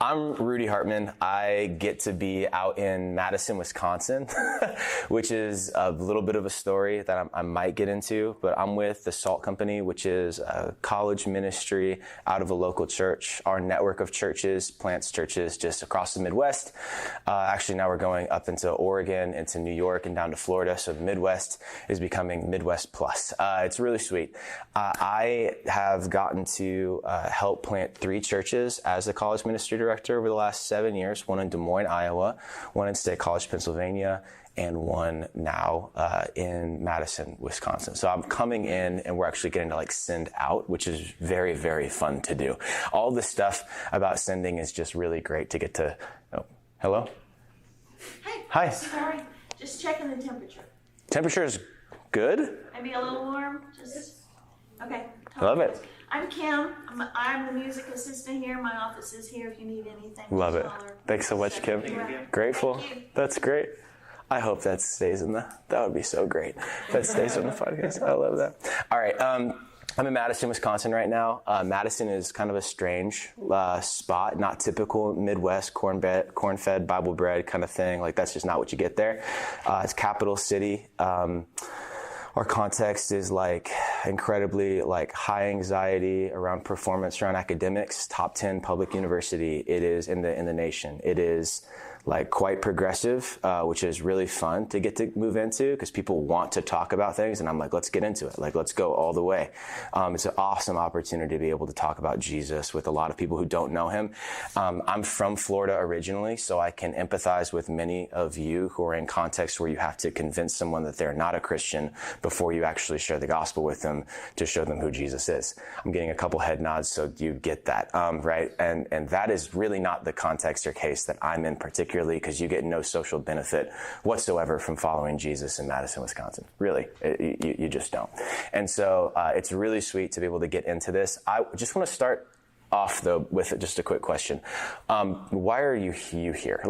I'm Rudy Hartmann. I get to be out in Madison, Wisconsin, which is a little bit of a story that I might get into, but I'm with the Salt Company, which is a college ministry out of a local church. Our network of churches plants churches just across the Midwest. Actually, now we're going up into Oregon, into New York, and down to Florida, so the Midwest is becoming Midwest Plus. It's really sweet. I have gotten to help plant 3 churches as a college ministry director over the last 7 years, one in Des Moines, Iowa, one in State College, Pennsylvania, and one now in Madison, Wisconsin. So I'm coming in and we're actually getting to send out, which is very, very fun to do. All the stuff about sending is just really great to get to. Oh, hello? Hey. Hi. Sorry. Just checking the temperature. Temperature is good? Maybe a little warm? Okay. I love it. I'm Kim. I'm the music assistant here. My office is here if you need anything. Love it. Thanks so much, Kim. Grateful. Thank you. That's great. I hope that stays that would be so great. If that stays on the podcast. I love that. All right. I'm in Madison, Wisconsin right now. Madison is kind of a strange spot, not typical Midwest corn-fed Bible bread kind of thing. That's just not what you get there. It's capital city. Our context is incredibly high anxiety around performance, around academics, top 10 public university. It is in the nation. It is quite progressive, which is really fun to get to move into because people want to talk about things. And I'm let's get into it. Let's go all the way. It's an awesome opportunity to be able to talk about Jesus with a lot of people who don't know him. I'm from Florida originally, so I can empathize with many of you who are in contexts where you have to convince someone that they're not a Christian before you actually share the gospel with them to show them who Jesus is. I'm getting a couple head nods, so you get that, right? And that is really not the context or case that I'm in particularly, because you get no social benefit whatsoever from following Jesus in Madison, Wisconsin. Really, you just don't. And so it's really sweet to be able to get into this. I just want to start off though with just a quick question. Why are you here?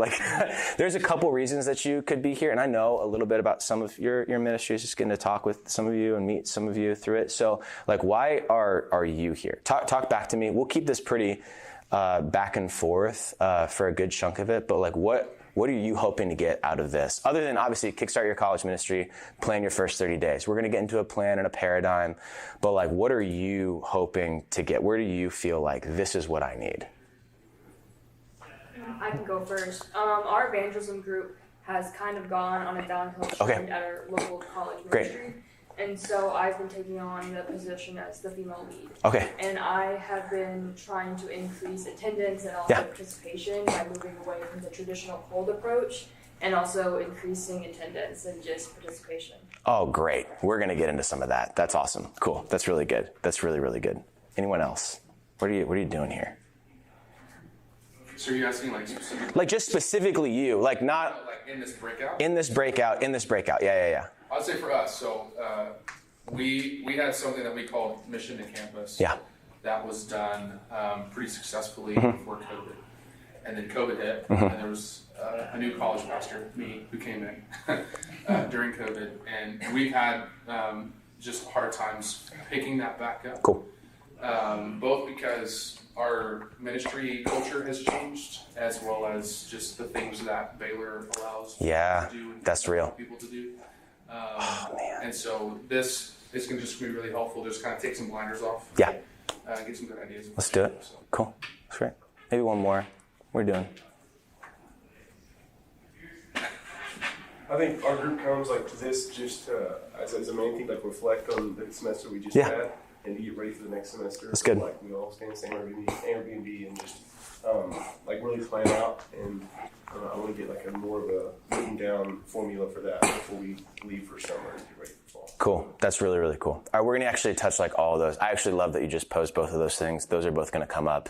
There's a couple reasons that you could be here, and I know a little bit about some of your ministries, just getting to talk with some of you and meet some of you through it. So why are you here? Talk back to me. We'll keep this pretty back and forth for a good chunk of it, but what are you hoping to get out of this? Other than obviously Kickstart Your College Ministry, plan your first 30 days. We're going to get into a plan and a paradigm, but what are you hoping to get? Where do you feel this is what I need? I can go first. Our evangelism group has kind of gone on a downhill trend at our local college ministry. Great. And so I've been taking on the position as the female lead. Okay. And I have been trying to increase attendance and also participation by moving away from the traditional cold approach and also increasing attendance and just participation. Oh, great. We're going to get into some of that. That's awesome. Cool. That's really good. That's really, really good. Anyone else? What are you doing here? So are you asking specifically? Just specifically you, not... in this breakout? In this breakout. Yeah. I'd say for us, so we had something that we called Mission to Campus. Yeah. That was done pretty successfully before COVID. And then COVID hit, and there was a new college pastor, me, who came in during COVID. And we've had just hard times picking that back up. Cool. Both because our ministry culture has changed, as well as just the things that Baylor allows to do and that's real. people to do. Man. And so this is going to just be really helpful. Just kind of take some blinders off. Yeah. Get some good ideas. Let's do it. So. Cool. That's great. Maybe one more. We're doing. I think our group comes to this just as a main thing, reflect on the semester we just had and to get ready for the next semester. That's good. We all stay in the same Airbnb and just really plan out. And I want to get more of a written down formula for that before we leave for summer and get ready for fall. Cool. That's really, really cool. All right, we're going to actually touch all of those. I actually love that you just posed both of those things. Those are both going to come up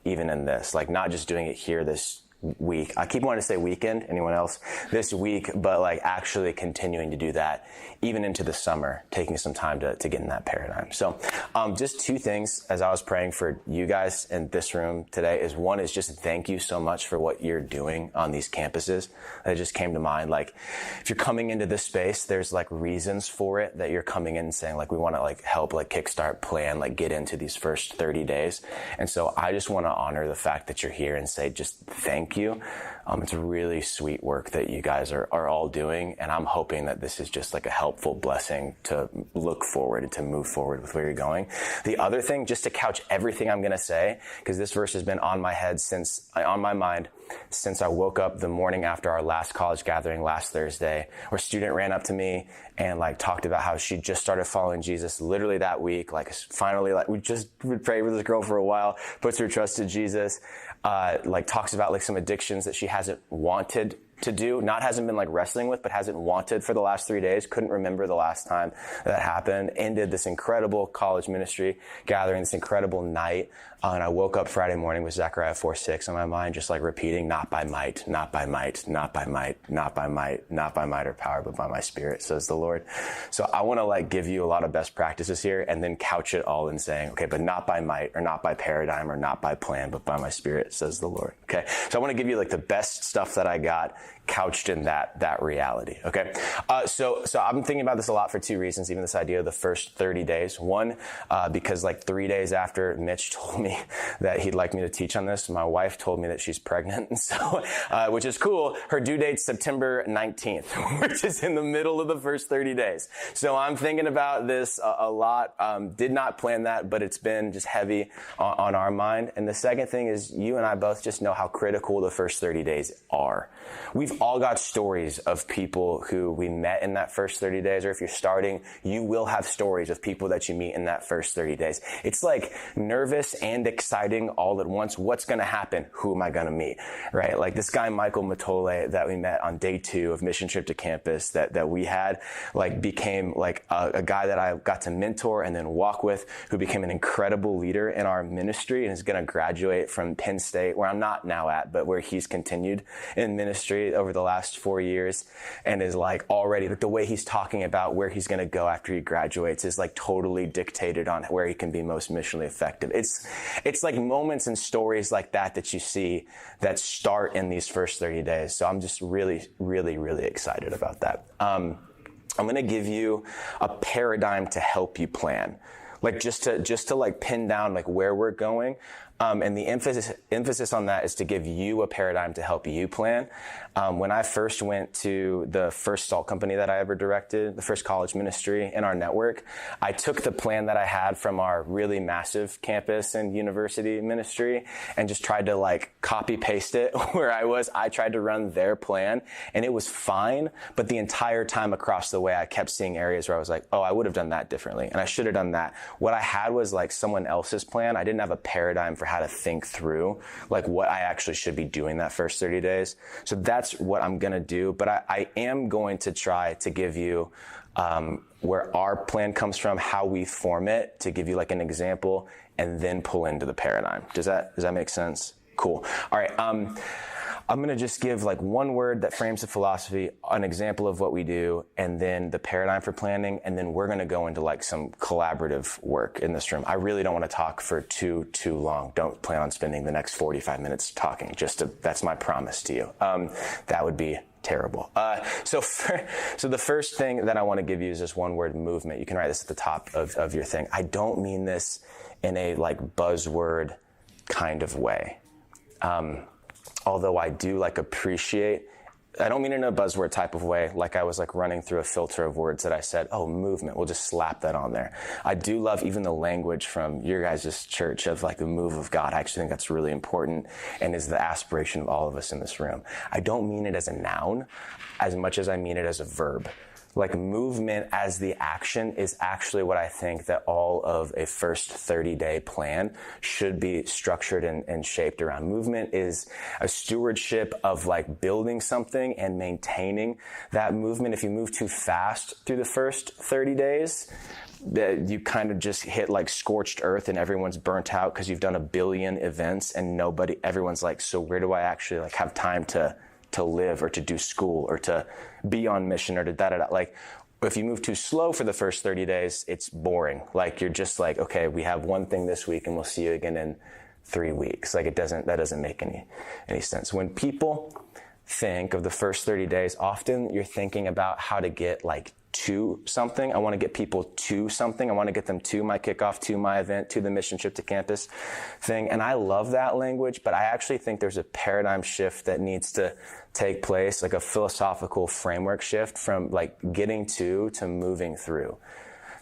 even in this, not just doing it here this week. I keep wanting to say weekend, anyone else? This week, but like actually continuing to do that even into the summer, taking some time to get in that paradigm. So just two things as I was praying for you guys in this room today is one is just thank you so much for what you're doing on these campuses. That just came to mind. Like if you're coming into this space, there's like reasons for it that you're coming in and saying like, we want to like help like kickstart plan, like get into these first 30 days. And so I just want to honor the fact that you're here and say, just thank you. It's really sweet work that you guys are all doing. And I'm hoping that this is just like a helpful blessing to look forward and to move forward with where you're going. The other thing, just to couch everything I'm going to say, because this verse has been on my mind since I woke up the morning after our last college gathering last Thursday, where a student ran up to me and like talked about how she just started following Jesus literally that week. Like finally, like we prayed with this girl for a while, puts her trust in Jesus, like talks about like some addictions that she hasn't wanted to do, hasn't been like wrestling with, but hasn't wanted for the last 3 days. Couldn't remember the last time that happened. Ended this incredible college ministry gathering, this incredible night. And I woke up Friday morning with Zechariah 4:6 on my mind, just like repeating, not by might, not by might, not by might, not by might, not by might or power, but by my spirit, says the Lord. So I want to like give you a lot of best practices here and then couch it all in saying, okay, but not by might or not by paradigm or not by plan, but by my spirit, says the Lord. Okay. So I want to give you like the best stuff that I got couched in that reality. Okay. So I'm thinking about this a lot for two reasons, even this idea of the first 30 days. One, because like 3 days after Mitch told me that he'd like me to teach on this, my wife told me that she's pregnant. And so, which is cool. Her due date's September 19th, which is in the middle of the first 30 days. So I'm thinking about this a lot. Did not plan that, but it's been just heavy on our mind. And the second thing is you and I both just know how critical the first 30 days are. We've all got stories of people who we met in that first 30 days, or if you're starting, you will have stories of people that you meet in that first 30 days. It's like nervous and exciting all at once. What's going to happen? Who am I going to meet? Right? Like this guy, Michael Matole, that we met on day 2 of mission trip to campus that we had, like became like a guy that I got to mentor and then walk with, who became an incredible leader in our ministry and is going to graduate from Penn State, where I'm not now at, but where he's continued in ministry over the last 4 years, and is like already like the way he's talking about where he's going to go after he graduates is like totally dictated on where he can be most missionally effective. It's like moments and stories like that you see that start in these first 30 days. So I'm just really, really, really excited about that. I'm going to give you a paradigm to help you plan, like just to like pin down like where we're going. And the emphasis on that is to give you a paradigm to help you plan. When I first went to the first SALT company that I ever directed, the first college ministry in our network, I took the plan that I had from our really massive campus and university ministry and just tried to like copy paste it where I was. I tried to run their plan and it was fine. But the entire time across the way, I kept seeing areas where I was like, oh, I would have done that differently. And I should have done that. What I had was like someone else's plan. I didn't have a paradigm for how to think through like what I actually should be doing that first 30 days. So that's what I'm going to do. But I am going to try to give you where our plan comes from, how we form it, to give you like an example and then pull into the paradigm. Does that make sense? Cool. All right. I'm going to just give like one word that frames the philosophy, an example of what we do, and then the paradigm for planning. And then we're going to go into like some collaborative work in this room. I really don't want to talk for too long. Don't plan on spending the next 45 minutes talking. That's my promise to you. That would be terrible. So the first thing that I want to give you is this one word, movement. You can write this at the top of your thing. I don't mean this in a like buzzword kind of way. Although I do like appreciate, I don't mean in a buzzword type of way, like I was like running through a filter of words that I said, oh, movement, we'll just slap that on there. I do love even the language from your guys' church of like the move of God. I actually think that's really important and is the aspiration of all of us in this room. I don't mean it as a noun as much as I mean it as a verb. like movement as the action is actually what I think that all of a first 30-day plan should be structured and shaped around. Movement is a stewardship of like building something and maintaining that movement. If you move too fast through the first 30 days, that you kind of just hit like scorched earth and everyone's burnt out because you've done a billion events and everyone's like, so where do I actually like have time to live or to do school or to be on mission or to da-da-da. Like if you move too slow for the first 30 days, it's boring. Like you're just like, okay, we have one thing this week and we'll see you again in 3 weeks. Like that doesn't make any sense. When people think of the first 30 days, often you're thinking about how to get like to something. I want to get people to something. I want to get them to my kickoff, to my event, to the mission trip to campus thing. And I love that language, but I actually think there's a paradigm shift that needs to take place, like a philosophical framework shift from like getting to moving through.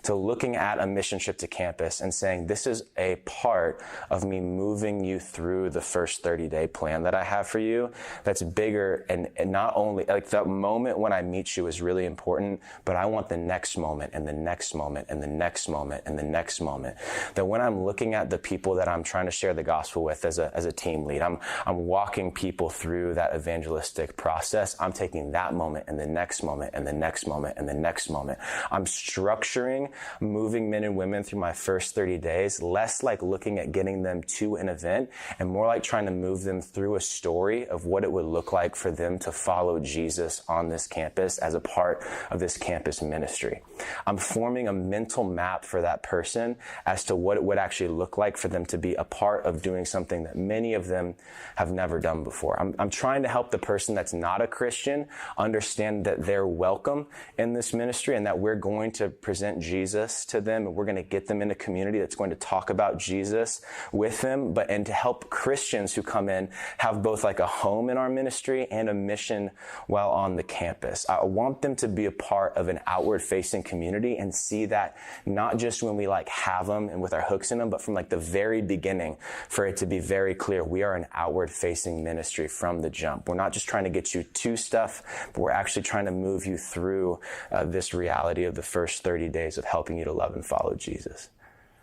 To looking at a mission trip to campus and saying, this is a part of me moving you through the first 30-day plan that I have for you that's bigger and not only, like the moment when I meet you is really important, but I want the next moment and the next moment and the next moment and the next moment. That when I'm looking at the people that I'm trying to share the gospel with as a team lead, I'm walking people through that evangelistic process. I'm taking that moment and the next moment and the next moment and the next moment. I'm structuring moving men and women through my first 30 days, less like looking at getting them to an event and more like trying to move them through a story of what it would look like for them to follow Jesus on this campus as a part of this campus ministry. I'm forming a mental map for that person as to what it would actually look like for them to be a part of doing something that many of them have never done before. I'm trying to help the person that's not a Christian understand that they're welcome in this ministry and that we're going to present Jesus to them and we're going to get them in a community that's going to talk about Jesus with them, and to help Christians who come in have both like a home in our ministry and a mission while on the campus. I want them to be a part of an outward facing community and see that not just when we like have them and with our hooks in them, but from like the very beginning for it to be very clear. We are an outward facing ministry from the jump. We're not just trying to get you to stuff, but we're actually trying to move you through this reality of the first 30 days of helping you to love and follow Jesus.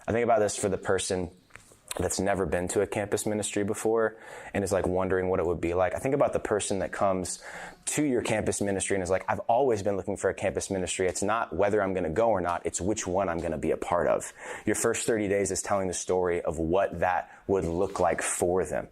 I think about this for the person that's never been to a campus ministry before and is like wondering what it would be like. I think about the person that comes to your campus ministry and is like, I've always been looking for a campus ministry. It's not whether I'm going to go or not. It's which one I'm going to be a part of. Your first 30 days is telling the story of what that would look like for them.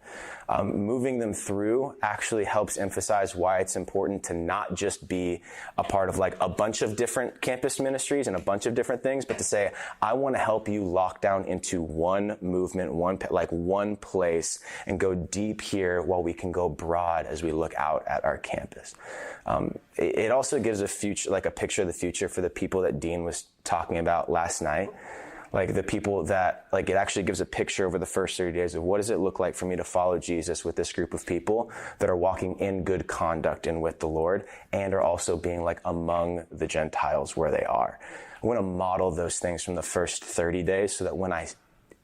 Moving them through actually helps emphasize why it's important to not just be a part of like a bunch of different campus ministries and a bunch of different things, but to say, I want to help you lock down into one movement, one place, and go deep here while we can go broad as we look out at our campus. It also gives a future, like a picture of the future for the people that Dean was talking about last night. Like the people that, like it actually gives a picture over the first 30 days of what does it look like for me to follow Jesus with this group of people that are walking in good conduct and with the Lord and are also being like among the Gentiles where they are. I want to model those things from the first 30 days so that when I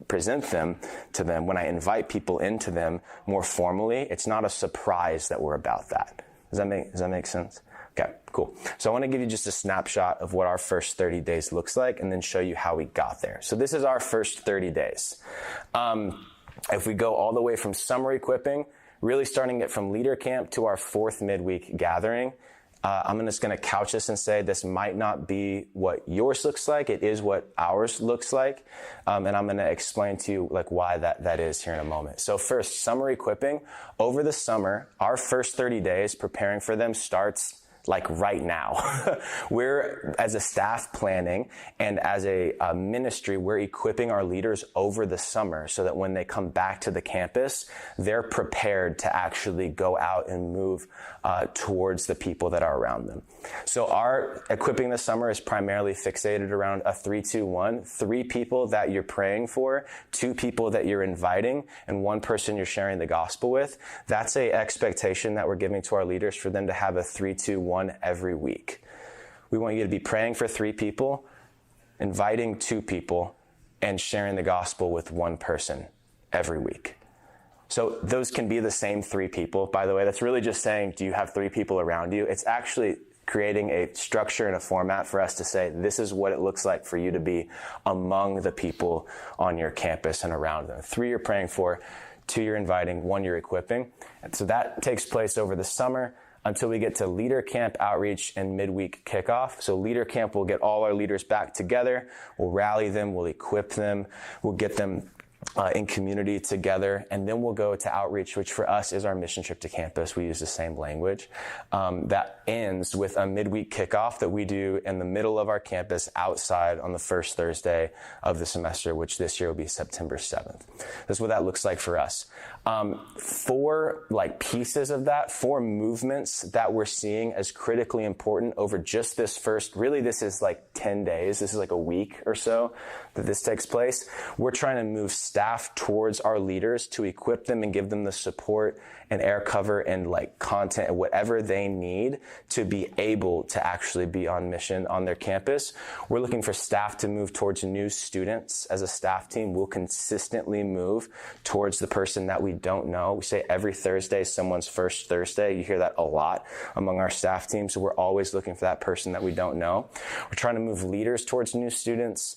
present them to them, when I invite people into them more formally, it's not a surprise that we're about that. Does that make sense? Okay, cool. So I want to give you just a snapshot of what our first 30 days looks like and then show you how we got there. So this is our first 30 days. If we go all the way from summer equipping, really starting it from leader camp to our fourth midweek gathering, I'm just going to couch this and say this might not be what yours looks like. It is what ours looks like. And I'm going to explain to you like why that is here in a moment. So first, summer equipping. Over the summer, our first 30 days preparing for them starts like right now. We're, as a staff planning and as a ministry, we're equipping our leaders over the summer so that when they come back to the campus, they're prepared to actually go out and move towards the people that are around them. So our equipping this summer is primarily fixated around a 3-2-1, 3 people that you're praying for, 2 people that you're inviting, and 1 person you're sharing the gospel with. That's a expectation that we're giving to our leaders for them to have a 3-2-1 every week. We want you to be praying for 3 people, inviting 2 people, and sharing the gospel with 1 person every week. So those can be the same 3 people, by the way. That's really just saying, do you have 3 people around you? It's actually creating a structure and a format for us to say, this is what it looks like for you to be among the people on your campus and around them. 3 you're praying for, 2 you're inviting, 1 you're equipping. And so that takes place over the summer until we get to leader camp outreach and midweek kickoff. So leader camp, we'll get all our leaders back together. We'll rally them. We'll equip them. We'll get them in community together. And then we'll go to outreach, which for us is our mission trip to campus. We use the same language. That ends with a midweek kickoff that we do in the middle of our campus outside on the first Thursday of the semester, which this year will be September 7th. That's what that looks like for us. 4 pieces of that, 4 movements that we're seeing as critically important over just this first, really this is 10 days. This is a week or so that this takes place. We're trying to move staff towards our leaders to equip them and give them the support and air cover and content and whatever they need to be able to actually be on mission on their campus. We're looking for staff to move towards new students. As a staff team, we'll consistently move towards the person that we don't know. We say every Thursday is someone's first Thursday. You hear that a lot among our staff team. So we're always looking for that person that we don't know. We're trying to move leaders towards new students,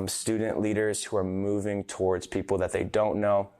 student leaders who are moving towards people that they don't know.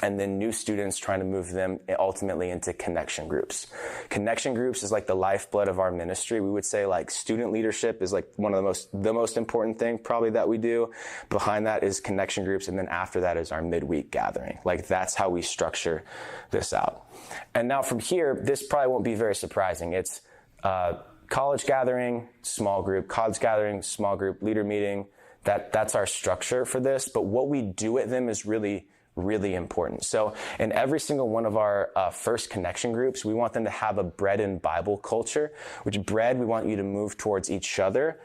And then new students, trying to move them ultimately into connection groups. Connection groups is the lifeblood of our ministry. We would say student leadership is one of the most important thing probably that we do. Behind that is connection groups. And then after that is our midweek gathering. That's how we structure this out. And now from here, this probably won't be very surprising. It's college gathering, small group, college gathering, small group, leader meeting. That's our structure for this. But what we do at them is really important. So in every single one of our first connection groups, we want them to have a bread and Bible culture, which bread, we want you to move towards each other.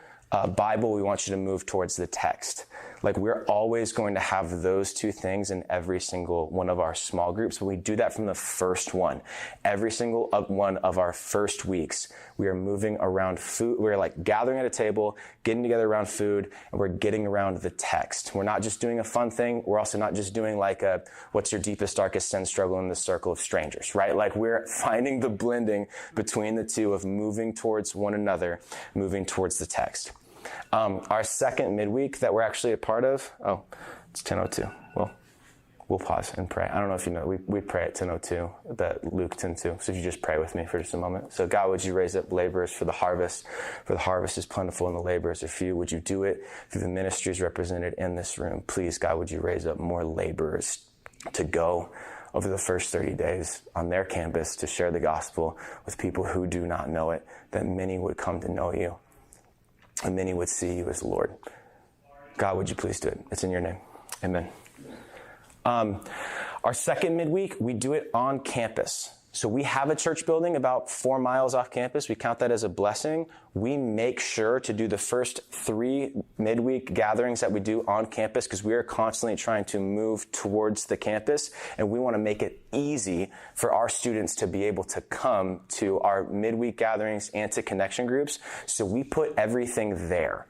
Bible, we want you to move towards the text. We're always going to have those 2 things in every single one of our small groups, but we do that from the first one. Every single one of our first weeks, we are moving around food. We're gathering at a table, getting together around food, and we're getting around the text. We're not just doing a fun thing. We're also not just doing what's your deepest, darkest sin struggle in the circle of strangers, right? We're finding the blending between the 2 of moving towards one another, moving towards the text. Our second midweek that we're actually a part of, it's 10:02. Well, we'll pause and pray. I don't know if you know, we pray at 10:02, that Luke 10:2. So if you just pray with me for just a moment. So God, would you raise up laborers for the harvest? For the harvest is plentiful and the laborers are few. Would you do it through the ministries represented in this room? Please, God, would you raise up more laborers to go over the first 30 days on their campus to share the gospel with people who do not know it, that many would come to know you. And many would see you as Lord. God, would you please do it? It's in your name. Amen. Our second midweek, we do it on campus. So we have a church building about 4 miles off campus. We count that as a blessing. We make sure to do the first 3 midweek gatherings that we do on campus because we are constantly trying to move towards the campus, and we want to make it easy for our students to be able to come to our midweek gatherings and to connection groups. So we put everything there.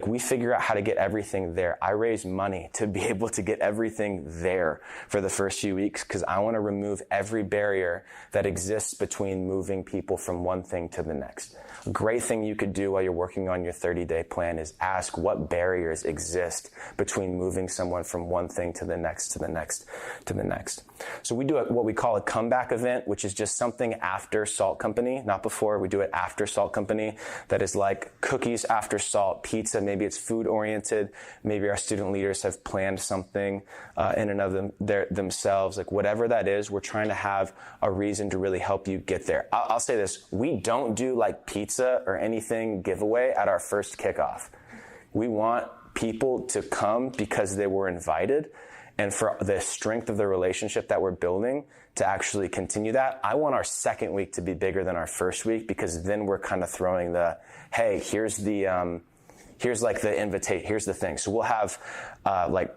We figure out how to get everything there. I raise money to be able to get everything there for the first few weeks because I want to remove every barrier that exists between moving people from one thing to the next. A great thing you could do while you're working on your 30-day plan is ask what barriers exist between moving someone from one thing to the next, to the next, to the next. So we do what we call a comeback event, which is just something after Salt Company, not before. We do it after Salt Company. That is cookies after salt, pizza. Maybe it's food oriented. Maybe our student leaders have planned something in and of themselves. Whatever that is, we're trying to have a reason to really help you get there. I'll say this. We don't do pizza or anything giveaway at our first kickoff. We want people to come because they were invited. And for the strength of the relationship that we're building to actually continue that, I want our second week to be bigger than our first week because then we're kind of throwing hey, here's the invitation, here's the thing. So we'll have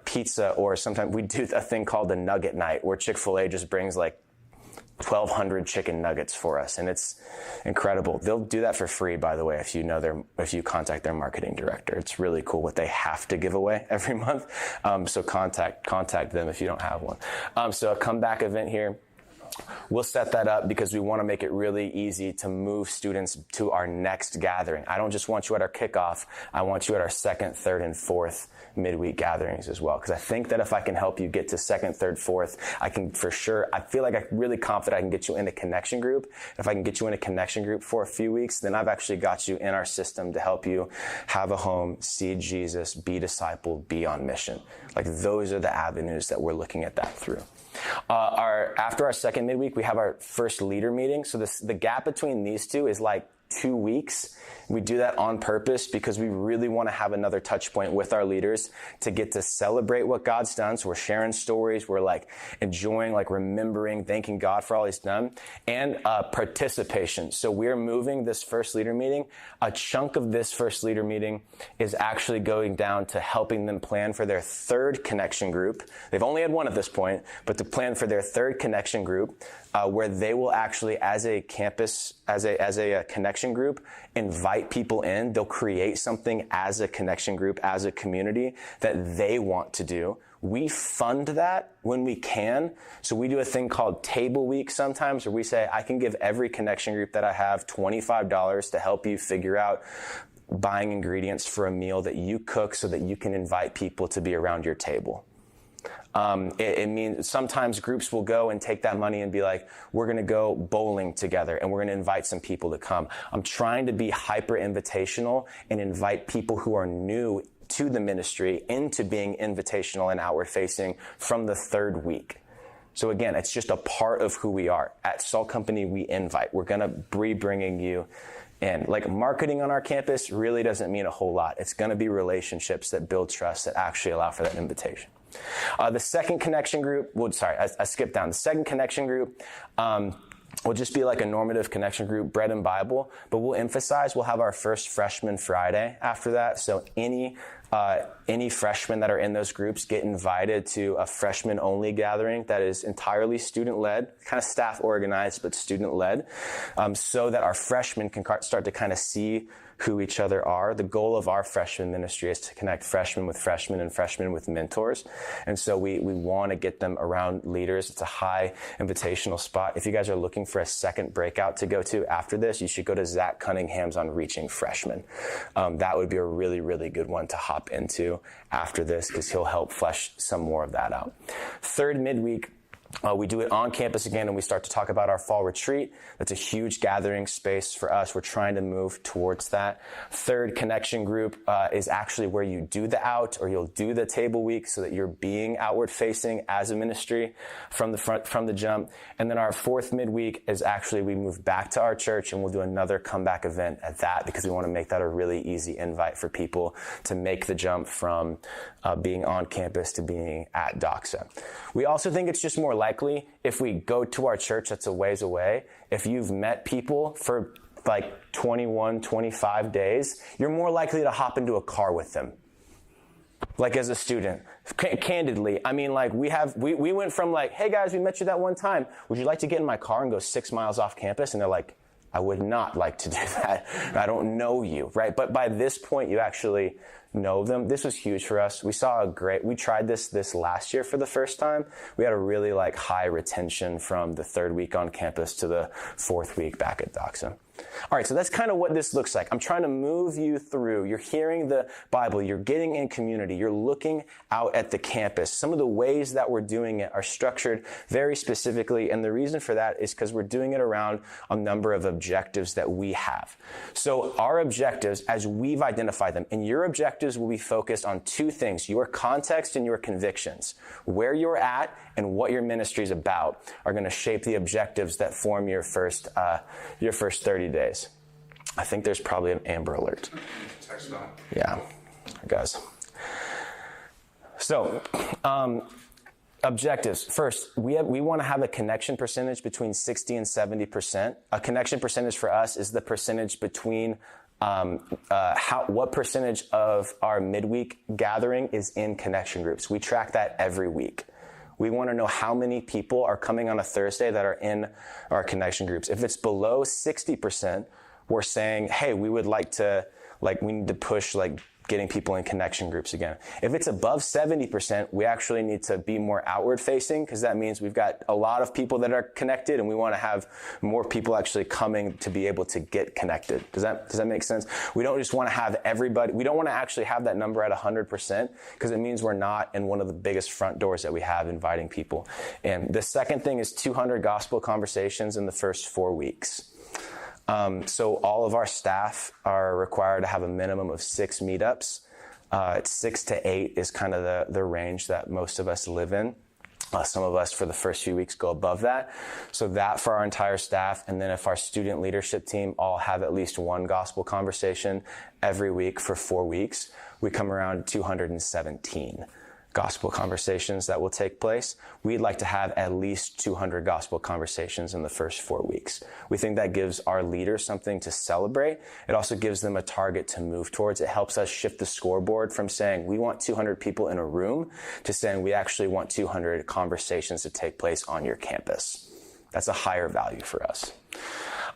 pizza, or sometimes we do a thing called the Nugget Night where Chick-fil-A just brings 1,200 chicken nuggets for us, and it's incredible. They'll do that for free, by the way, if you contact their marketing director. It's really cool what they have to give away every month. So contact them if you don't have one. So a comeback event here. we'll set that up because we want to make it really easy to move students to our next gathering. I don't just want you at our kickoff. I want you at our second, third, and fourth midweek gatherings as well. Because I think that if I can help you get to second, third, fourth, I can for sure, I feel like I'm really confident I can get you in a connection group. If I can get you in a connection group for a few weeks, then I've actually got you in our system to help you have a home, see Jesus, be discipled, be on mission. Like those are the avenues that we're looking at that through. After our second midweek, we have our first leader meeting. So the gap between these two is like 2 weeks. We do that on purpose because we really want to have another touch point with our leaders to get to celebrate what God's done. So we're sharing stories. We're like enjoying, like remembering, thanking God for all he's done, and participation. So we're moving this first leader meeting. A chunk of this first leader meeting is actually going down to helping them plan for their third connection group. They've only had one at this point, but to plan for their third connection group, where they will actually, as a campus, as a connection group, invite people in. They'll create something as a connection group, as a community that they want to do. We fund that when we can. So we do a thing called Table Week sometimes, where we say, I can give every connection group that I have $25 to help you figure out buying ingredients for a meal that you cook so that you can invite people to be around your table. It means sometimes groups will go and take that money and be like, we're going to go bowling together and we're going to invite some people to come. I'm trying to be hyper invitational and invite people who are new to the ministry into being invitational and outward facing from the third week. So again, it's just a part of who we are. At Salt Company, we invite. We're going to be bringing you in. Like marketing on our campus really doesn't mean a whole lot. It's going to be relationships that build trust that actually allow for that invitation. The second connection group, I skipped down. The second connection group will just be like a normative connection group, bread and Bible, but we'll have our first freshman Friday after that. So any freshmen that are in those groups get invited to a freshman only gathering that is entirely student led, kind of staff organized, but student led, so that our freshmen can start to kind of see who each other are. The goal of our freshman ministry is to connect freshmen with freshmen and freshmen with mentors. And so we want to get them around leaders. It's a high invitational spot. If you guys are looking for a second breakout to go to after this, you should go to Zach Cunningham's on Reaching Freshmen. That would be a really, really good one to hop into after this because he'll help flesh some more of that out. Third midweek, we do it on campus again, and we start to talk about our fall retreat. That's a huge gathering space for us. We're trying to move towards that. Third connection group is actually where you do the out, or you'll do the table week so that you're being outward facing as a ministry from the jump. And then our fourth midweek is actually we move back to our church, and we'll do another comeback event at that because we want to make that a really easy invite for people to make the jump from being on campus to being at Doxa. We also think it's just more likely if we go to our church that's a ways away, if you've met people for like 21, 25 days, you're more likely to hop into a car with them. Like as a student, candidly, I mean, like we went from like, hey guys, we met you that one time. Would you like to get in my car and go 6 miles off campus? And they're like, I would not like to do that. I don't know you, right? But by this point, you actually know them. This was huge for us. We tried this last year for the first time. We had a really like high retention from the third week on campus to the fourth week back at Doxa. All right, so that's kind of what this looks like. I'm trying to move you through. You're hearing the Bible. You're getting in community. You're looking out at the campus. Some of the ways that we're doing it are structured very specifically, and the reason for that is because we're doing it around a number of objectives that we have. So our objectives, as we've identified them, and your objectives will be focused on two things: your context and your convictions. Where you're at and what your ministry is about are going to shape the objectives that form your first 30 days. I think there's probably an Amber Alert. Yeah, it goes. So, objectives. First, we want to have a connection percentage between 60 and 70%. A connection percentage for us is the percentage between what percentage of our midweek gathering is in connection groups. We track that every week. We want to know how many people are coming on a Thursday that are in our connection groups. If it's below 60%, we're saying, hey, we would like to, we need to push getting people in connection groups again. If it's above 70%, we actually need to be more outward facing, because that means we've got a lot of people that are connected and we want to have more people actually coming to be able to get connected. Does that make sense? We don't just want to have everybody, we don't want to actually have that number at 100%, because it means we're not in one of the biggest front doors that we have inviting people. And the second thing is 200 gospel conversations in the first 4 weeks. So all of our staff are required to have a minimum of 6 meetups. 6 to 8 is kind of the range that most of us live in. Some of us for the first few weeks go above that. So that for our entire staff. And then if our student leadership team all have at least one gospel conversation every week for 4 weeks, we come around 217 gospel conversations that will take place. We'd like to have at least 200 gospel conversations in the first 4 weeks. We think that gives our leaders something to celebrate. It also gives them a target to move towards. It helps us shift the scoreboard from saying we want 200 people in a room to saying we actually want 200 conversations to take place on your campus. That's a higher value for us.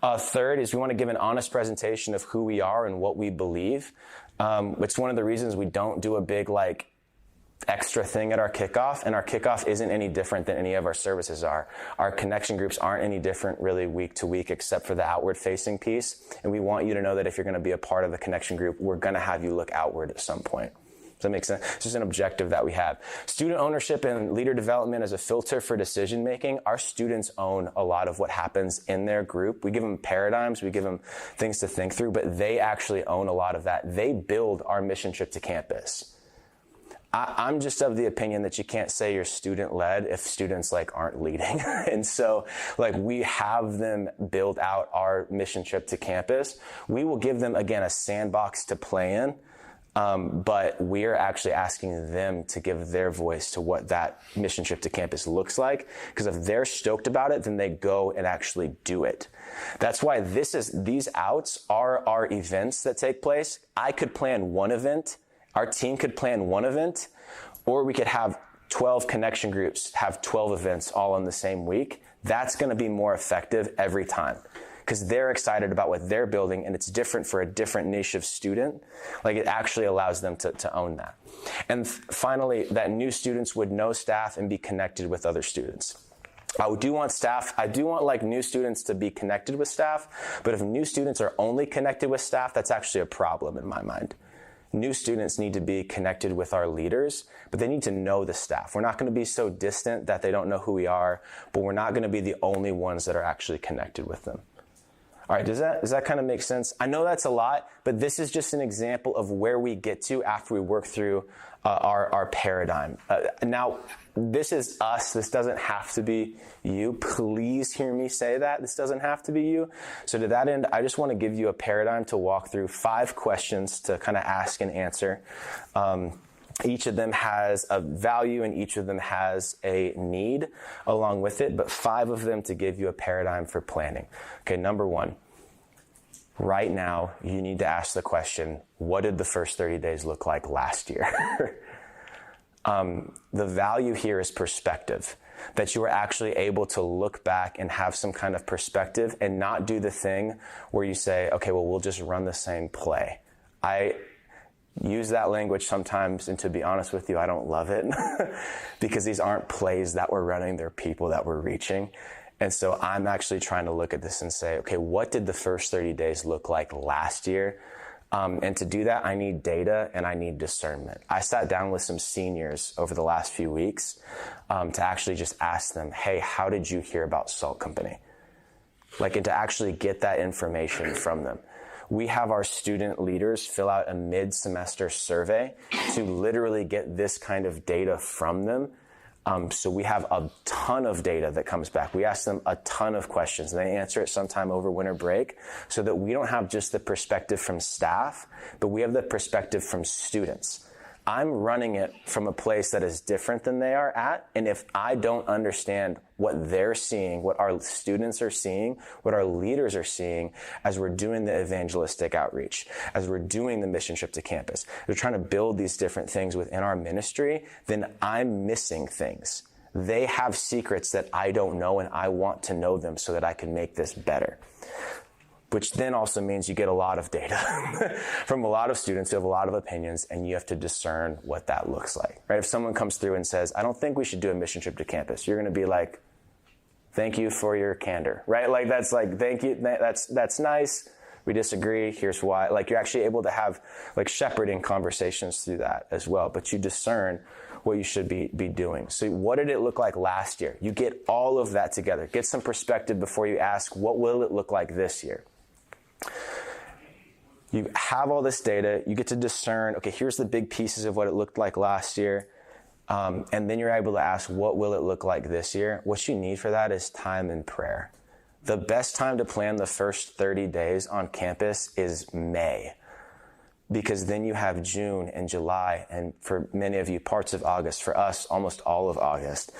Third is we want to give an honest presentation of who we are and what we believe. It's one of the reasons we don't do a big extra thing at our kickoff, and our kickoff isn't any different than any of our services are. Our connection groups aren't any different really week to week, except for the outward facing piece. And we want you to know that if you're going to be a part of the connection group, we're going to have you look outward at some point. Does that make sense? It's just an objective that we have. Student ownership and leader development as a filter for decision making. Our students own a lot of what happens in their group. We give them paradigms, we give them things to think through, but they actually own a lot of that. They build our mission trip to campus. I'm just of the opinion that you can't say you're student-led if students aren't leading. And so we have them build out our mission trip to campus. We will give them, again, a sandbox to play in, but we're actually asking them to give their voice to what that mission trip to campus looks like. Because if they're stoked about it, then they go and actually do it. That's why these outs are our events that take place. I could plan one event. Our team could plan one event, or we could have 12 connection groups, have 12 events all in the same week. That's going to be more effective every time because they're excited about what they're building, and it's different for a different niche of student. It actually allows them to own that. And finally, that new students would know staff and be connected with other students. I do want new students to be connected with staff, but if new students are only connected with staff, that's actually a problem in my mind. New students need to be connected with our leaders, but they need to know the staff. We're not going to be so distant that they don't know who we are, but we're not going to be the only ones that are actually connected with them. All right, does that kind of make sense? I know that's a lot, but this is just an example of where we get to after we work through our paradigm. Now, this is us. This doesn't have to be you. Please hear me say that. This doesn't have to be you. So to that end, I just want to give you a paradigm to walk through 5 questions to kind of ask and answer. Each of them has a value and each of them has a need along with it, but 5 of them to give you a paradigm for planning. Okay, number 1. Right now, you need to ask the question, what did the first 30 days look like last year? The value here is perspective, that you are actually able to look back and have some kind of perspective and not do the thing where you say, okay, well, we'll just run the same play. I use that language sometimes, and to be honest with you, I don't love it because these aren't plays that we're running, they're people that we're reaching. And so I'm actually trying to look at this and say, okay, what did the first 30 days look like last year? And to do that, I need data and I need discernment. I sat down with some seniors over the last few weeks to actually just ask them, hey, how did you hear about Salt Company? And to actually get that information from them. We have our student leaders fill out a mid-semester survey to literally get this kind of data from them. So we have a ton of data that comes back. We ask them a ton of questions, and they answer it sometime over winter break so that we don't have just the perspective from staff, but we have the perspective from students. I'm running it from a place that is different than they are at, and if I don't understand what they're seeing, what our students are seeing, what our leaders are seeing as we're doing the evangelistic outreach, as we're doing the mission trip to campus, we're trying to build these different things within our ministry, then I'm missing things. They have secrets that I don't know, and I want to know them so that I can make this better. which then also means you get a lot of data from a lot of students who have a lot of opinions, and you have to discern what that looks like, right? If someone comes through and says, I don't think we should do a mission trip to campus, you're going to be like, thank you for your candor, right? Like, that's like, thank you, that's nice. We disagree, here's why. Like, you're actually able to have like shepherding conversations through that as well, but you discern what you should be doing. So what did it look like last year? You get all of that together. Get some perspective before you ask, what will it look like this year? You have all this data. You get to discern, okay, here's the big pieces of what it looked like last year. And then you're able to ask, what will it look like this year? What you need for that is time and prayer. The best time to plan the first 30 days on campus is May, because then you have June and July, and for many of you, parts of August, for us, almost all of August,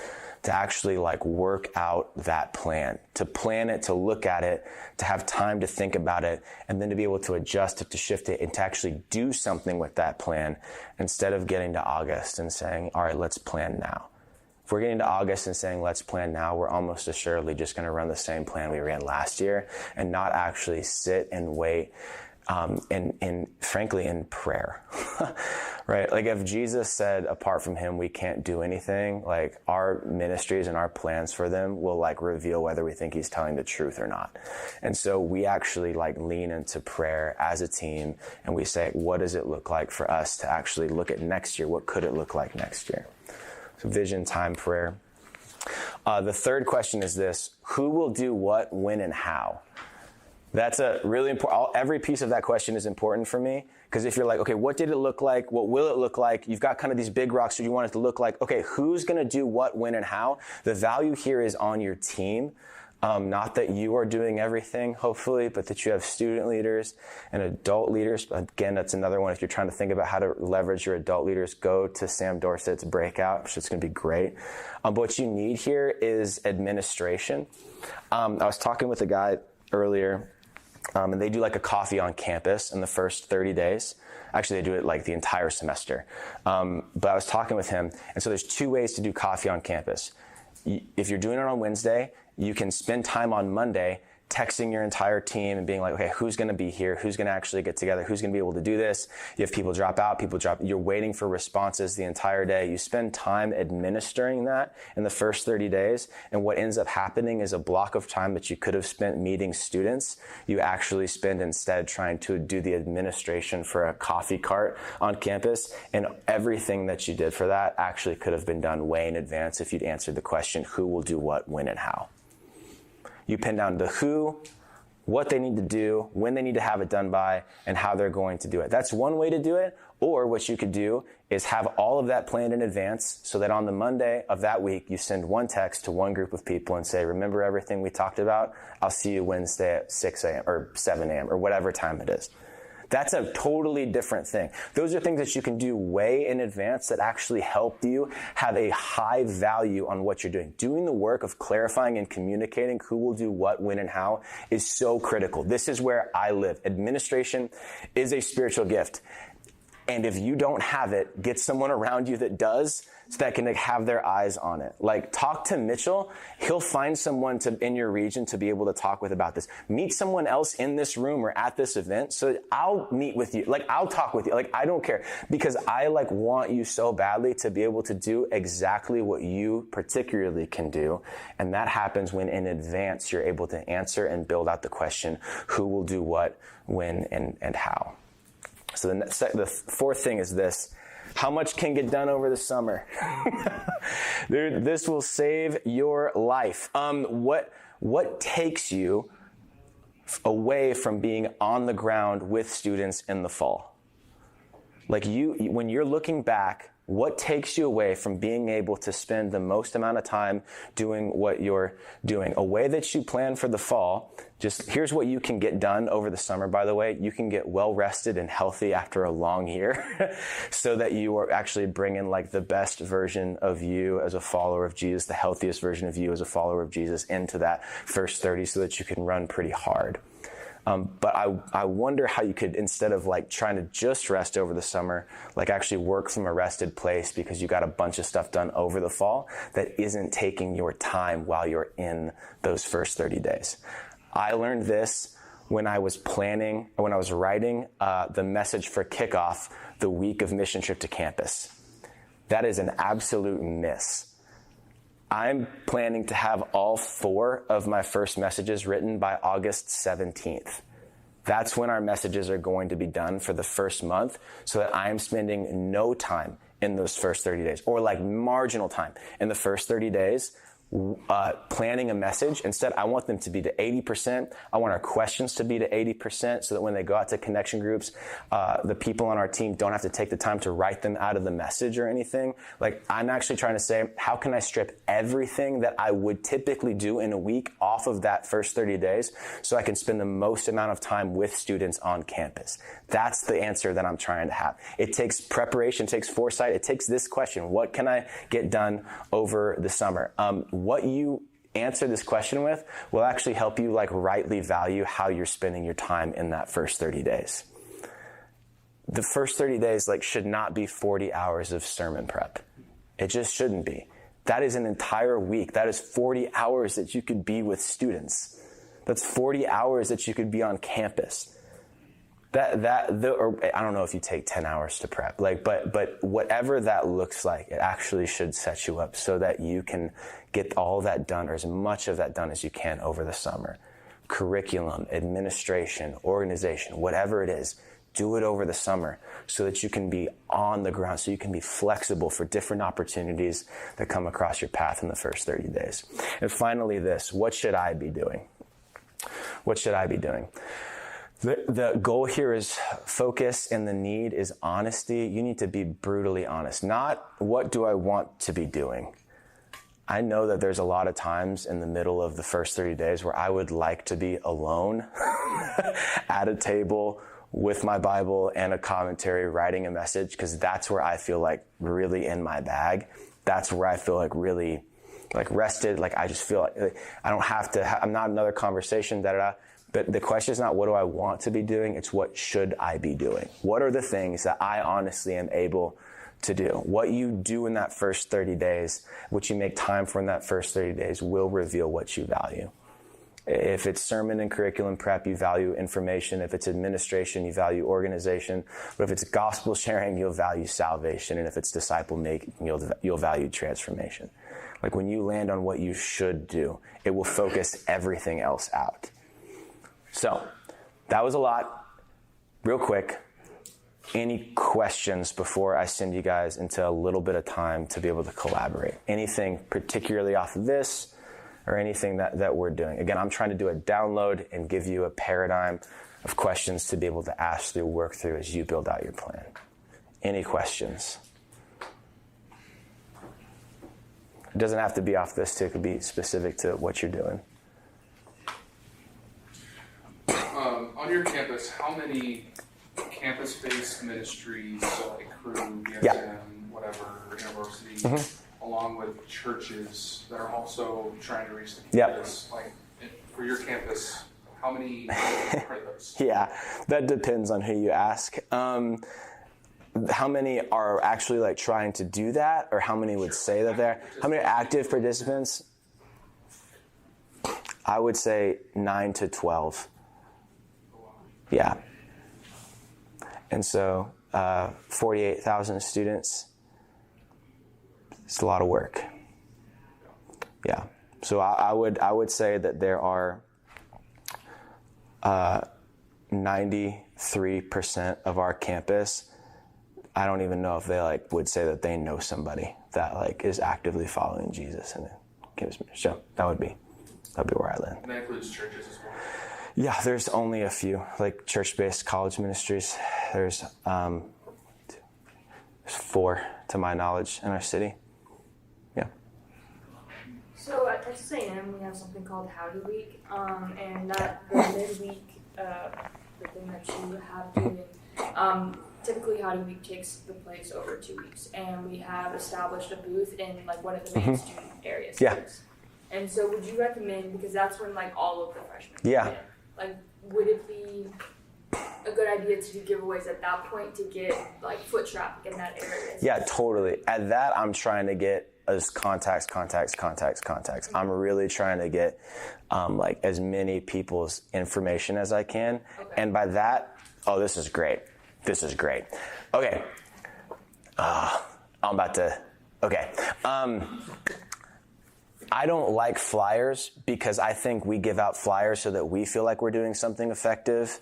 to actually like work out that plan, to plan it, to look at it, to have time to think about it, and then to be able to adjust it, to shift it, and to actually do something with that plan instead of getting to August and saying, all right, let's plan now. If we're getting to August and saying, let's plan now, we're almost assuredly just going to run the same plan we ran last year and not actually sit and wait, and frankly, in prayer, right? Like, if Jesus said, apart from him, we can't do anything, like, our ministries and our plans for them will like reveal whether we think he's telling the truth or not. And so we actually like lean into prayer as a team, and we say, what does it look like for us to actually look at next year? What could it look like next year? So vision, time, prayer. The third question is this: who will do what, when, and how? That's a really important, every piece of that question is important for me, because if you're like, okay, what did it look like? What will it look like? You've got kind of these big rocks that you want it to look like. Okay, who's going to do what, when, and how? The value here is on your team. Not that you are doing everything, hopefully, but that you have student leaders and adult leaders. Again, that's another one. If you're trying to think about how to leverage your adult leaders, go to Sam Dorsett's Breakout, which is going to be great. But what you need here is administration. I was talking with a guy earlier, and they do like a coffee on campus in the first 30 days. Actually, they do it like the entire semester. But I was talking with him, and so there's two ways to do coffee on campus. If you're doing it on Wednesday, you can spend time on Monday texting your entire team and being like, okay, who's going to be here? Who's going to actually get together? Who's going to be able to do this? You have people drop out, you're waiting for responses the entire day. You spend time administering that in the first 30 days. And what ends up happening is a block of time that you could have spent meeting students, you actually spend instead trying to do the administration for a coffee cart on campus. And everything that you did for that actually could have been done way in advance if you'd answered the question, who will do what, when, and how? You pin down the who, what they need to do, when they need to have it done by, and how they're going to do it. That's one way to do it. Or what you could do is have all of that planned in advance so that on the Monday of that week, you send one text to one group of people and say, remember everything we talked about? I'll see you Wednesday at 6 a.m. or 7 a.m. or whatever time it is. That's a totally different thing. Those are things that you can do way in advance that actually help you have a high value on what you're doing. Doing the work of clarifying and communicating who will do what, when, and how is so critical. This is where I live. Administration is a spiritual gift. And if you don't have it, get someone around you that does, so that can have their eyes on it. Like, talk to Mitchell. He'll find someone in your region to be able to talk with about this. Meet someone else in this room or at this event. So I'll meet with you. Like, I'll talk with you. Like, I don't care, because I want you so badly to be able to do exactly what you particularly can do. And that happens when in advance you're able to answer and build out the question, who will do what, when, and how. So the fourth thing is this: how much can get done over the summer? This will save your life. What takes you away from being on the ground with students in the fall? Like, when you're looking back, what takes you away from being able to spend the most amount of time doing what you're doing? A way that you plan for the fall, just here's what you can get done over the summer, by the way. You can get well rested and healthy after a long year so that you are actually bringing the best version of you as a follower of Jesus, the healthiest version of you as a follower of Jesus into that first 30 so that you can run pretty hard. But I wonder how you could, instead of trying to just rest over the summer, actually work from a rested place, because you got a bunch of stuff done over the fall that isn't taking your time while you're in those first 30 days. I learned this when I was writing the message for kickoff the week of mission trip to campus. That is an absolute miss. I'm planning to have all 4 of my first messages written by August 17th. That's when our messages are going to be done for the first month, so that I'm spending no time in those first 30 days, or like marginal time in the first 30 days, planning a message. Instead, I want them to be to 80%. I want our questions to be to 80%, so that when they go out to connection groups, the people on our team don't have to take the time to write them out of the message or anything. Like, I'm actually trying to say, how can I strip everything that I would typically do in a week off of that first 30 days so I can spend the most amount of time with students on campus? That's the answer that I'm trying to have. It takes preparation, it takes foresight, it takes this question: what can I get done over the summer? What you answer this question with will actually help you rightly value how you're spending your time in that first 30 days. The first 30 days should not be 40 hours of sermon prep. It just shouldn't be. That is an entire week. That is 40 hours that you could be with students. That's 40 hours that you could be on campus. Or I don't know if you take 10 hours to prep, but whatever that looks like, it actually should set you up so that you can get all that done, or as much of that done as you can over the summer. Curriculum, administration, organization, whatever it is, do it over the summer so that you can be on the ground, so you can be flexible for different opportunities that come across your path in the first 30 days. And finally this: what should I be doing? What should I be doing? The goal here is focus, and the need is honesty. You need to be brutally honest. Not what do I want to be doing. I know that there's a lot of times in the middle of the first 30 days where I would like to be alone at a table with my Bible and a commentary, writing a message, because that's where I feel really in my bag. That's where I feel really rested. I just feel I don't have to, I'm not another conversation, But the question is not what do I want to be doing, it's what should I be doing? What are the things that I honestly am able to do? What you do in that first 30 days, what you make time for in that first 30 days, will reveal what you value. If it's sermon and curriculum prep, you value information. If it's administration, you value organization. But if it's gospel sharing, you'll value salvation. And if it's disciple making, you'll value transformation. When you land on what you should do, it will focus everything else out. So, that was a lot. Real quick, any questions before I send you guys into a little bit of time to be able to collaborate? Anything particularly off of this, or anything that we're doing? Again, I'm trying to do a download and give you a paradigm of questions to be able to ask through, work through as you build out your plan. Any questions? It doesn't have to be off this too. It could be specific to what you're doing. On your campus, how many campus-based ministries, like Crew, whatever, university, along with churches that are also trying to reach the campus? For your campus, how many are those? Yeah, that depends on who you ask. How many are actually trying to do that, or how many would say that they're? How many active participants? I would say 9 to 12. Yeah. And so 48,000 students, it's a lot of work. Yeah. So I would say that there are 93% of our campus. I don't even know if they would say that they know somebody that is actively following Jesus and gives me. So that'd be where I land. And that includes churches as well. Yeah, there's only a few church-based college ministries. There's 4 to my knowledge in our city. Yeah. So at Texas A&M we have something called Howdy Week, and that the midweek the thing that you have doing. Typically, Howdy Week takes the place over 2 weeks, and we have established a booth in one of the main student areas. Yeah. And so, would you recommend, because that's when all of the freshmen Yeah. come in, would it be a good idea to do giveaways at that point to get foot traffic in that area? Yeah, totally. At that, I'm trying to get is contacts. I'm really trying to get like as many people's information as I can. Okay. And by that, oh, this is great. Okay. Okay. I don't like flyers because I think we give out flyers so that we feel like we're doing something effective.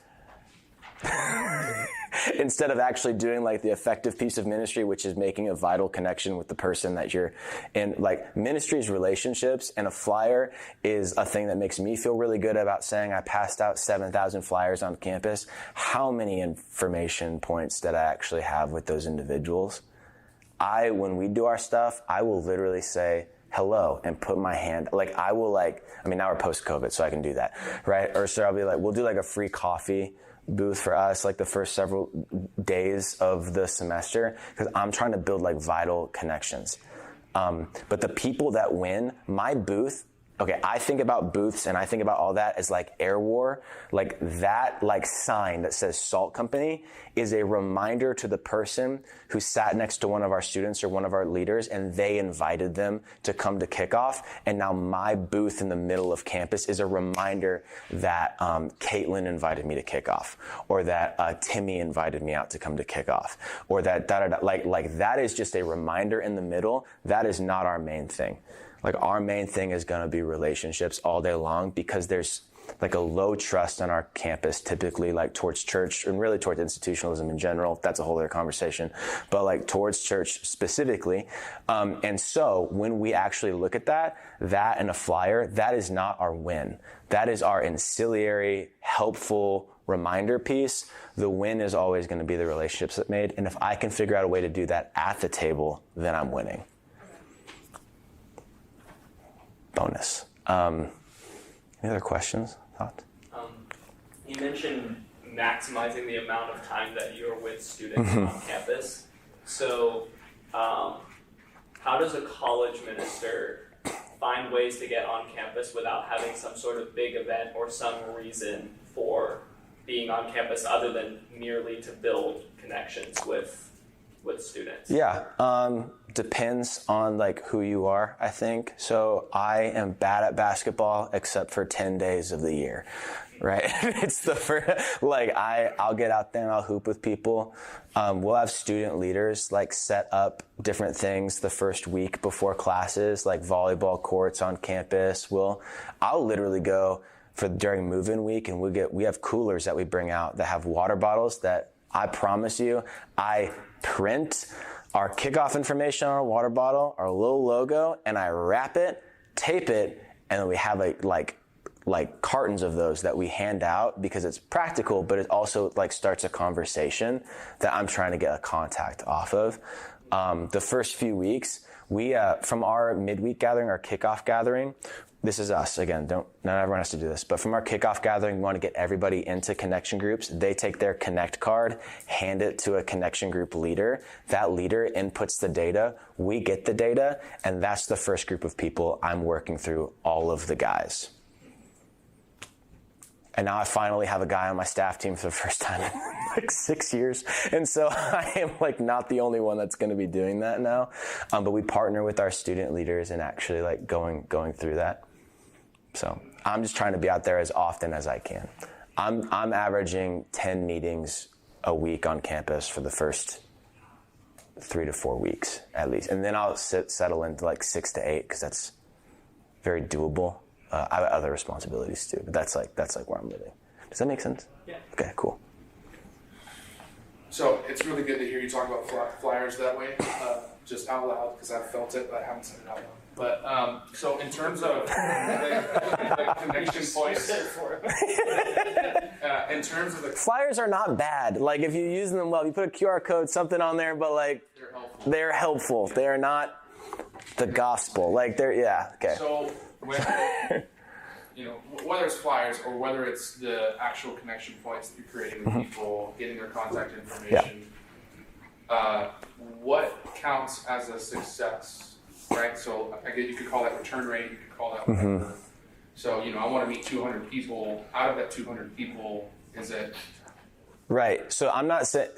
Instead of actually doing like the effective piece of ministry, which is making a vital connection with the person that you're in. Like, ministry is relationships, and a flyer is a thing that makes me feel really good about saying I passed out 7,000 flyers on campus. How many information points did I actually have with those individuals? When we do our stuff, I will literally say hello and put my hand, like I will now we're post-COVID, so I can do that, right? Or so I'll be like, we'll do like a free coffee booth for us like the first several days of the semester, because I'm trying to build like vital connections. But the people that win, my booth, okay, I think about booths and I think about all that as like air war. Like that like sign that says Salt Company is a reminder to the person who sat next to one of our students or one of our leaders and they invited them to come to kickoff. And now my booth in the middle of campus is a reminder that Caitlin invited me to kickoff, or that Timmy invited me out to come to kickoff, or that like that is just a reminder in the middle. That is not our main thing. Like, our main thing is going to be relationships all day long, because there's like a low trust on our campus, typically, like towards church and really towards institutionalism in general. That's a whole other conversation, but like towards church specifically. And so when we actually look at that and a flyer, that is not our win. That is our ancillary, helpful reminder piece. The win is always going to be the relationships that made. And if I can figure out a way to do that at the table, then I'm winning. Bonus. Any other questions, thoughts? You mentioned maximizing the amount of time that you're with students on campus. So how does a college minister find ways to get on campus without having some sort of big event or some reason for being on campus other than merely to build connections with students? Yeah, depends on like who you are, I think. So I am bad at basketball except for 10 days of the year, right? It's the first, like I'll get out there and I'll hoop with people. We'll have student leaders like set up different things the first week before classes, like volleyball courts on campus. I'll literally go during move-in week, and we have coolers that we bring out that have water bottles that I promise you, I print our kickoff information on our water bottle, our little logo, and I wrap it, tape it, and then we have like cartons of those that we hand out because it's practical, but it also like starts a conversation that I'm trying to get a contact off of. The first few weeks, we from our midweek gathering, our kickoff gathering, this is us. Again, not everyone has to do this, but from our kickoff gathering, we want to get everybody into connection groups. They take their connect card, hand it to a connection group leader. That leader inputs the data. We get the data, and that's the first group of people I'm working through all of the guys. And now I finally have a guy on my staff team for the first time in like 6 years. And so I am like not the only one that's going to be doing that now. But we partner with our student leaders and actually like going through that. So I'm just trying to be out there as often as I can. I'm averaging 10 meetings a week on campus for the first 3 to 4 weeks at least. And then I'll settle into like 6 to 8 because that's very doable. I have other responsibilities too, but that's like where I'm living. Does that make sense? Yeah. Okay, cool. So it's really good to hear you talk about flyers that way, just out loud, because I've felt it, but I haven't said it out loud. But so in terms of the connection points, in terms of the flyers are not bad. Like if you use them well, you put a QR code, something on there, but like they're helpful. They are not the gospel. Like okay. So whether it's flyers or whether it's the actual connection points that you're creating with people, getting their contact information, what counts as a success, right? So I guess you could call that return rate, you could call that whatever. So, I want to meet 200 people. Out of that 200 people, is it Right. So I'm not saying,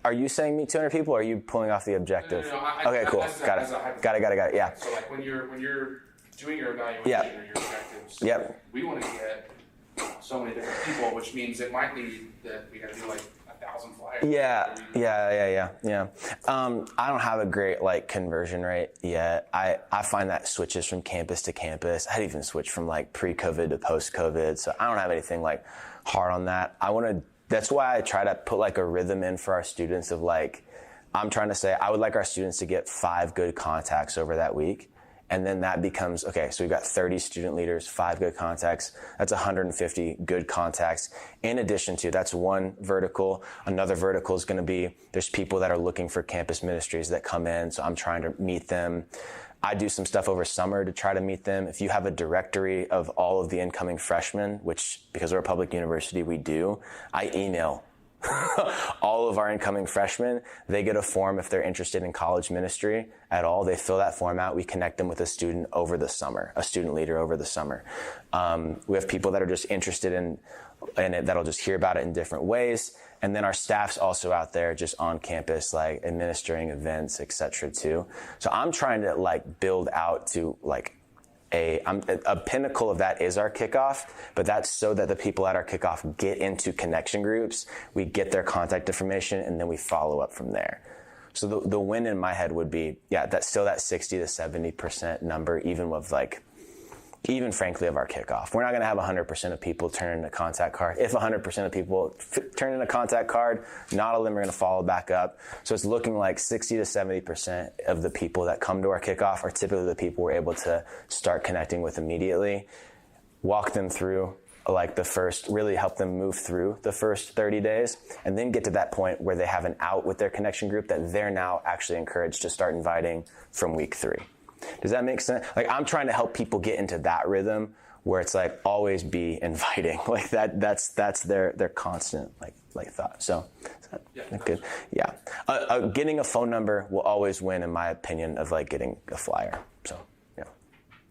are you saying meet 200 people, or are you pulling off the objective? No, Okay, cool. Got it. Yeah. So like when you're doing your evaluation Yeah. or your objectives, Yep. we want to get so many different people, which means it might mean that we got to do like 1,000 flyers. Yeah. I don't have a great like conversion rate yet. I find that switches from campus to campus. I'd even switch from like pre-COVID to post-COVID. So I don't have anything like hard on that. That's why I try to put like a rhythm in for our students of like, I'm trying to say, I would like our students to get 5 good contacts over that week. And then that becomes, okay, so we've got 30 student leaders, 5 good contacts. That's 150 good contacts. In addition to, that's one vertical. Another vertical is going to be, there's people that are looking for campus ministries that come in. So I'm trying to meet them. I do some stuff over summer to try to meet them. If you have a directory of all of the incoming freshmen, which because we're a public university, we do, I email all of our incoming freshmen. They get a form if they're interested in college ministry at all. They fill that form out. We connect them with a student over the summer, a student leader over the summer. We have people that are just interested in it, that'll just hear about it in different ways. And then our staff's also out there just on campus, like administering events, et cetera, too. So I'm trying to like build out to like a pinnacle of that is our kickoff, but that's so that the people at our kickoff get into connection groups, we get their contact information, and then we follow up from there. So the win in my head would be, that's still that 60 to 70% number, even frankly of our kickoff. We're not going to have 100% of people turn in a contact card. If 100% of people turn in a contact card, not all of them are going to follow back up. So it's looking like 60 to 70% of the people that come to our kickoff are typically the people we're able to start connecting with immediately, walk them through really help them move through the first 30 days, and then get to that point where they have an out with their connection group that they're now actually encouraged to start inviting from week 3. Does that make sense? Like, I'm trying to help people get into that rhythm where it's like always be inviting. Like that's their constant like thought. So is that good? Yeah. Getting a phone number will always win, in my opinion, of like getting a flyer. So.